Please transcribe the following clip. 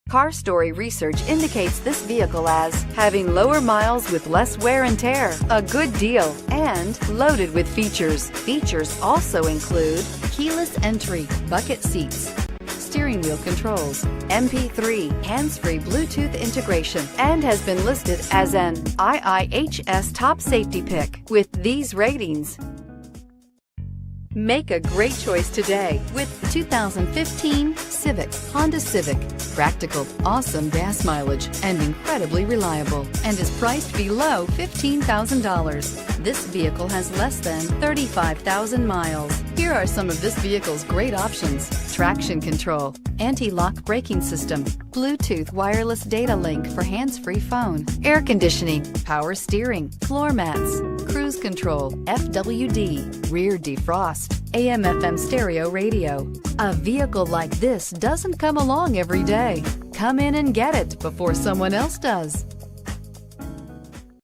Car Story research indicates this vehicle as having lower miles with less wear and tear, a good deal, and loaded with features. Features also include keyless entry, bucket seats, steering wheel controls, MP3, hands-free Bluetooth integration, and has been listed as an IIHS top safety pick with these ratings. Make a great choice today with 2015 Civic. Honda Civic. Practical, awesome gas mileage, and incredibly reliable, and is priced below $15,000. This vehicle has less than 35,000 miles. Here are some of this vehicle's great options: traction control, anti-lock braking system, Bluetooth wireless data link for hands-free phone, air conditioning, power steering, floor mats, cruise control, FWD, rear defrost, AM/FM stereo radio. A vehicle like this doesn't come along every day. Come in and get it before someone else does.